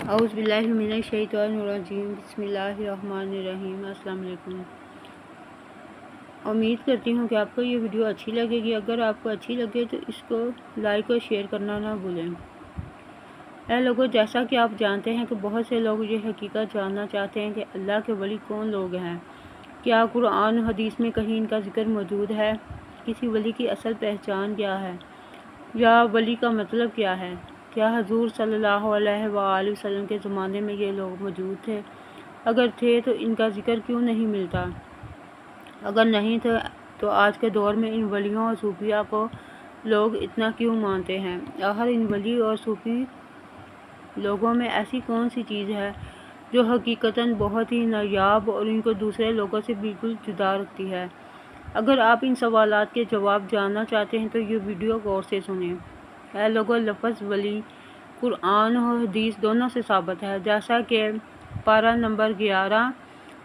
اعوذ باللہ من الشیطان الرجیم بسم اللہ الرحمن الرحیم۔ السلام علیکم۔ امید کرتی ہوں کہ آپ کو یہ ویڈیو اچھی لگے گی۔ اگر آپ کو اچھی لگے تو اس کو لائک اور شیئر کرنا نہ بھولیں۔ اے لوگوں، جیسا کہ آپ جانتے ہیں کہ بہت سے لوگ یہ حقیقت جاننا چاہتے ہیں کہ اللہ کے ولی کون لوگ ہیں۔ کیا قرآن و حدیث میں کہیں ان کا ذکر موجود ہے؟ کسی ولی کی اصل پہچان کیا ہے؟ یا ولی کا مطلب کیا ہے؟ کیا حضور صلی اللہ علیہ وآلہ وسلم کے زمانے میں یہ لوگ موجود تھے؟ اگر تھے تو ان کا ذکر کیوں نہیں ملتا؟ اگر نہیں تھے تو آج کے دور میں ان ولیوں اور صوفیاء کو لوگ اتنا کیوں مانتے ہیں؟ آخر ان ولی اور صوفی لوگوں میں ایسی کون سی چیز ہے جو حقیقتاً بہت ہی نایاب اور ان کو دوسرے لوگوں سے بالکل جدا رکھتی ہے؟ اگر آپ ان سوالات کے جواب جاننا چاہتے ہیں تو یہ ویڈیو غور سے سنیں۔ اے لوگوں، لفظ ولی قرآن اور حدیث دونوں سے ثابت ہے، جیسا کہ پارہ نمبر 11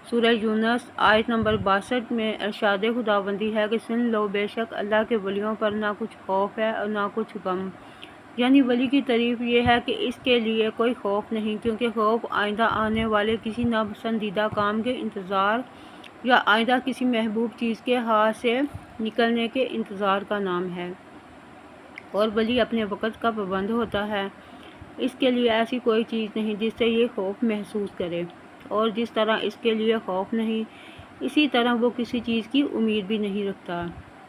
سورہ یونس آیت نمبر 62 میں ارشاد خداوندی ہے کہ سن لو، بے شک اللہ کے ولیوں پر نہ کچھ خوف ہے اور نہ کچھ غم۔ یعنی ولی کی تعریف یہ ہے کہ اس کے لیے کوئی خوف نہیں، کیونکہ خوف آئندہ آنے والے کسی ناپسندیدہ کام کے انتظار یا آئندہ کسی محبوب چیز کے ہاتھ سے نکلنے کے انتظار کا نام ہے، اور ولی اپنے وقت کا پابند ہوتا ہے۔ اس کے لیے ایسی کوئی چیز نہیں جس سے یہ خوف محسوس کرے، اور جس طرح اس کے لیے خوف نہیں، اسی طرح وہ کسی چیز کی امید بھی نہیں رکھتا،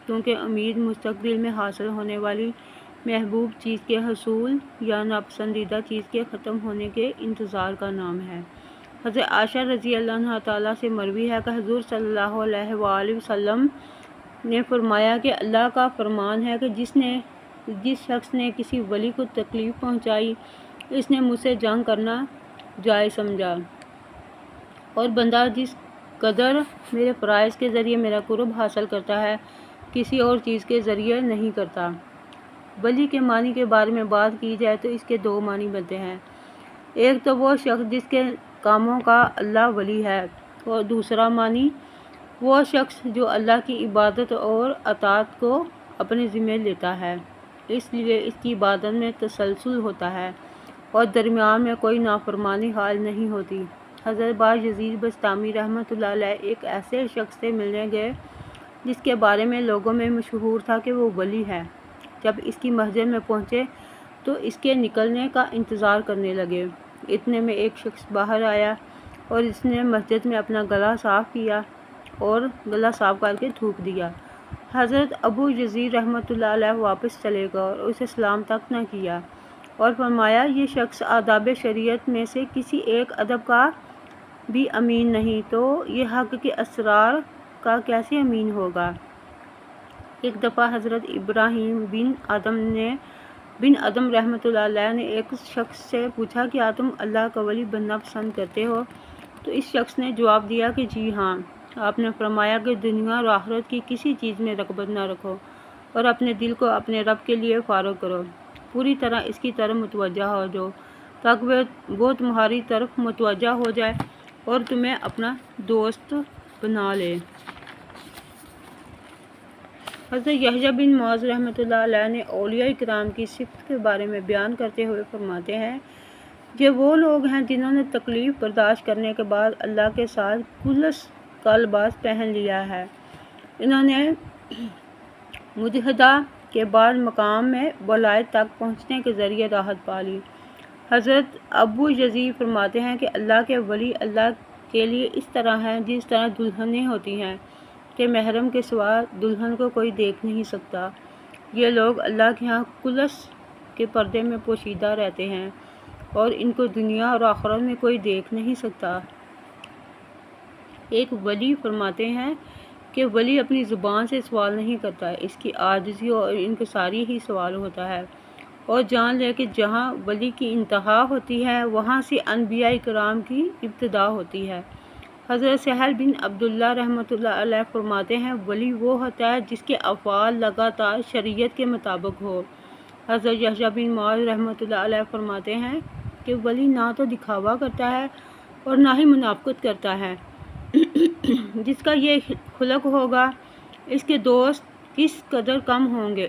کیونکہ امید مستقبل میں حاصل ہونے والی محبوب چیز کے حصول یا ناپسندیدہ چیز کے ختم ہونے کے انتظار کا نام ہے۔ حضرت عائشہ رضی اللہ عنہا تعالیٰ سے مروی ہے کہ حضور صلی اللہ علیہ وآلہ وسلم نے فرمایا کہ اللہ کا فرمان ہے کہ جس شخص نے کسی ولی کو تکلیف پہنچائی، اس نے مجھ سے جنگ کرنا جائز سمجھا، اور بندہ جس قدر میرے فرائض کے ذریعے میرا قرب حاصل کرتا ہے، کسی اور چیز کے ذریعے نہیں کرتا۔ ولی کے معنی کے بارے میں بات کی جائے تو اس کے دو معنی بنتے ہیں۔ ایک تو وہ شخص جس کے کاموں کا اللہ ولی ہے، اور دوسرا معنی وہ شخص جو اللہ کی عبادت اور اطاعت کو اپنے ذمہ لیتا ہے، اس لیے اس کی عبادت میں تسلسل ہوتا ہے اور درمیان میں کوئی نافرمانی حال نہیں ہوتی۔ حضرت بایزید بسطامی رحمۃ اللہ علیہ ایک ایسے شخص سے ملنے گئے جس کے بارے میں لوگوں میں مشہور تھا کہ وہ ولی ہے۔ جب اس کی مسجد میں پہنچے تو اس کے نکلنے کا انتظار کرنے لگے۔ اتنے میں ایک شخص باہر آیا اور اس نے مسجد میں اپنا گلا صاف کیا اور گلا صاف کر کے تھوک دیا۔ حضرت ابو یزید رحمۃ اللہ علیہ واپس چلے گئے اور اسے سلام تک نہ کیا، اور فرمایا یہ شخص آداب شریعت میں سے کسی ایک ادب کا بھی امین نہیں، تو یہ حق کے اسرار کا کیسے امین ہوگا؟ ایک دفعہ حضرت ابراہیم بن ادم رحمۃ اللہ علیہ نے ایک شخص سے پوچھا کیا تم اللہ کا ولی بننا پسند کرتے ہو؟ تو اس شخص نے جواب دیا کہ جی ہاں۔ آپ نے فرمایا کہ دنیا اور آخرت کی کسی چیز میں رغبت نہ رکھو، اور اپنے دل کو اپنے رب کے لیے فارغ کرو، پوری طرح اس کی طرف متوجہ ہو جاؤ تاکہ وہ تمہاری طرف متوجہ ہو جائے اور تمہیں اپنا دوست بنا لے۔ حضرت یحییٰ بن معاذ رحمۃ اللہ علیہ نے اولیاء کرام کی صفت کے بارے میں بیان کرتے ہوئے فرماتے ہیں یہ وہ لوگ ہیں جنہوں نے تکلیف برداشت کرنے کے بعد اللہ کے ساتھ خلوص کا لباس پہن لیا ہے۔ انہوں نے مجاہدہ کے بعد مقام میں ولایت تک پہنچنے کے ذریعے راحت پا لی۔ حضرت ابو یزید فرماتے ہیں کہ اللہ کے ولی اللہ کے لیے اس طرح ہیں جس طرح دلہنیں ہوتی ہیں کہ محرم کے سوا دلہن کو کوئی دیکھ نہیں سکتا۔ یہ لوگ اللہ کے ہاں خلوص کے پردے میں پوشیدہ رہتے ہیں اور ان کو دنیا اور آخرت میں کوئی دیکھ نہیں سکتا۔ ایک ولی فرماتے ہیں کہ ولی اپنی زبان سے سوال نہیں کرتا، اس کی عاجزی اور انکساری ہی سوال ہوتا ہے، اور جان لے کہ جہاں ولی کی انتہا ہوتی ہے وہاں سے انبیاء کرام کی ابتدا ہوتی ہے۔ حضرت سہل بن عبداللہ رحمۃ اللہ علیہ فرماتے ہیں ولی وہ ہوتا ہے جس کے افعال لگاتار شریعت کے مطابق ہو۔ حضرت یحییٰ بن معاذ رحمۃ اللہ علیہ فرماتے ہیں کہ ولی نہ تو دکھاوا کرتا ہے اور نہ ہی منافقت کرتا ہے۔ جس کا یہ خلق ہوگا اس کے دوست کس قدر کم ہوں گے۔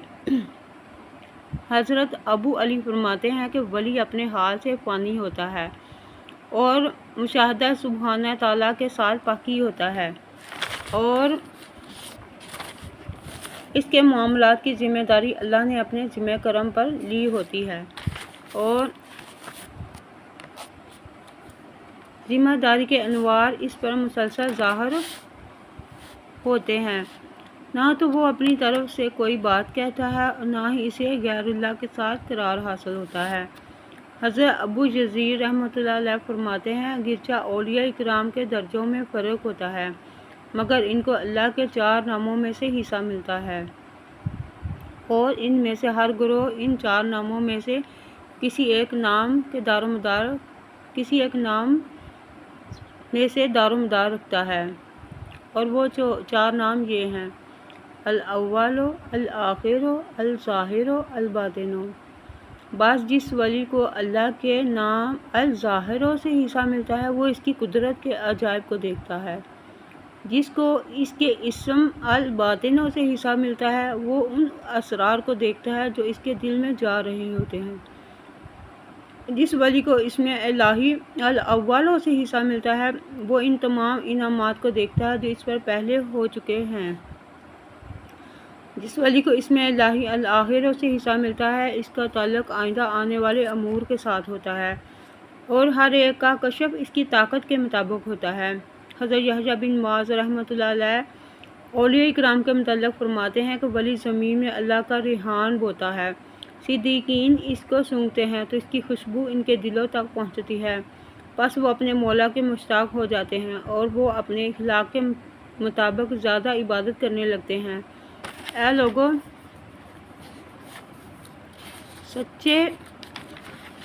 حضرت ابو علی فرماتے ہیں کہ ولی اپنے حال سے فانی ہوتا ہے اور مشاہدہ سبحانہ تعالیٰ کے ساتھ پاکی ہوتا ہے، اور اس کے معاملات کی ذمہ داری اللہ نے اپنے ذمہ کرم پر لی ہوتی ہے، اور ذمہ داری کے انوار اس پر مسلسل ظاہر ہوتے ہیں۔ نہ تو وہ اپنی طرف سے کوئی بات کہتا ہے اور نہ ہی اسے غیر اللہ کے ساتھ قرار حاصل ہوتا ہے۔ حضرت ابو یزید رحمۃ اللہ علیہ فرماتے ہیں، گرچہ اولیاء اکرام کے درجوں میں فرق ہوتا ہے، مگر ان کو اللہ کے 4 ناموں میں سے حصہ ملتا ہے، اور ان میں سے ہر گروہ ان 4 ناموں میں سے کسی ایک نام میں سے دارومدار رکھتا ہے، اور وہ 4 نام یہ ہیں: الاول، الآخر، الظاہر، الباطن۔ بعض جس ولی کو اللہ کے نام الظاہروں سے حصہ ملتا ہے، وہ اس کی قدرت کے عجائب کو دیکھتا ہے۔ جس کو اس کے اسم الباطنوں سے حصہ ملتا ہے، وہ ان اسرار کو دیکھتا ہے جو اس کے دل میں جا رہے ہوتے ہیں۔ جس ولی کو اسم الہی الاولوں سے حصہ ملتا ہے، وہ ان تمام انعامات کو دیکھتا ہے جو اس پر پہلے ہو چکے ہیں۔ جس ولی کو اسم الہی الآخروں سے حصہ ملتا ہے، اس کا تعلق آئندہ آنے والے امور کے ساتھ ہوتا ہے، اور ہر ایک کا کشف اس کی طاقت کے مطابق ہوتا ہے۔ حضرت یحییٰ بن معاذ رحمۃ اللہ علیہ اولیاء اکرام کے متعلق فرماتے ہیں کہ ولی زمین میں اللہ کا ریحان بوتا ہے، صدیقین اس کو سونگھتے ہیں تو اس کی خوشبو ان کے دلوں تک پہنچتی ہے، پس وہ اپنے مولا کے مشتاق ہو جاتے ہیں، اور وہ اپنے اخلاق کے مطابق زیادہ عبادت کرنے لگتے ہیں۔ اے لوگو، سچے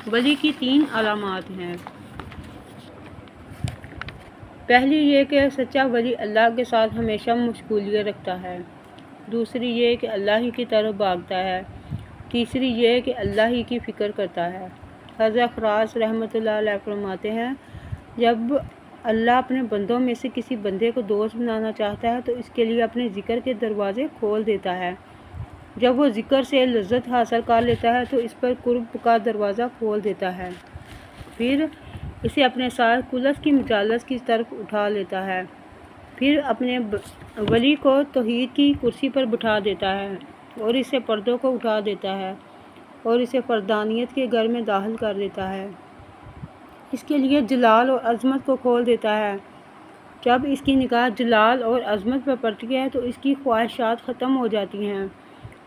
ولی کی 3 علامات ہیں۔ پہلی یہ کہ سچا ولی اللہ کے ساتھ ہمیشہ مشغولیت رکھتا ہے، دوسری یہ کہ اللہ ہی کی طرف بھاگتا ہے، تیسری یہ کہ اللہ ہی کی فکر کرتا ہے۔ حضرت خراز رحمۃ اللہ علیہ فرماتے ہیں، جب اللہ اپنے بندوں میں سے کسی بندے کو دوست بنانا چاہتا ہے تو اس کے لیے اپنے ذکر کے دروازے کھول دیتا ہے۔ جب وہ ذکر سے لذت حاصل کر لیتا ہے تو اس پر قرب کا دروازہ کھول دیتا ہے، پھر اسے اپنے ساتھ خلوص کی مجالس کی طرف اٹھا لیتا ہے، پھر اپنے ولی کو توحید کی کرسی پر بٹھا دیتا ہے، اور اسے پردوں کو اٹھا دیتا ہے، اور اسے فردانیت کے گھر میں داخل کر دیتا ہے، اس کے لیے جلال اور عظمت کو کھول دیتا ہے۔ جب اس کی نگاہ جلال اور عظمت پر پڑتی ہے تو اس کی خواہشات ختم ہو جاتی ہیں،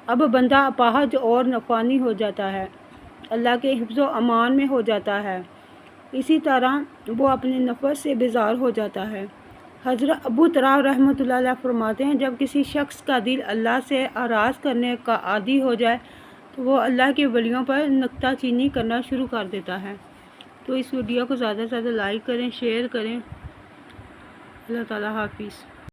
اب بندہ اپاہج اور فانی ہو جاتا ہے، اللہ کے حفظ و امان میں ہو جاتا ہے، اسی طرح وہ اپنے نفس سے بیزار ہو جاتا ہے۔ حضرت ابو تراب رحمۃ اللہ علیہ فرماتے ہیں، جب کسی شخص کا دل اللہ سے اعراض کرنے کا عادی ہو جائے تو وہ اللہ کے ولیوں پر نکتہ چینی کرنا شروع کر دیتا ہے۔ تو اس ویڈیو کو زیادہ سے زیادہ لائک کریں، شیئر کریں۔ اللہ تعالیٰ حافظ۔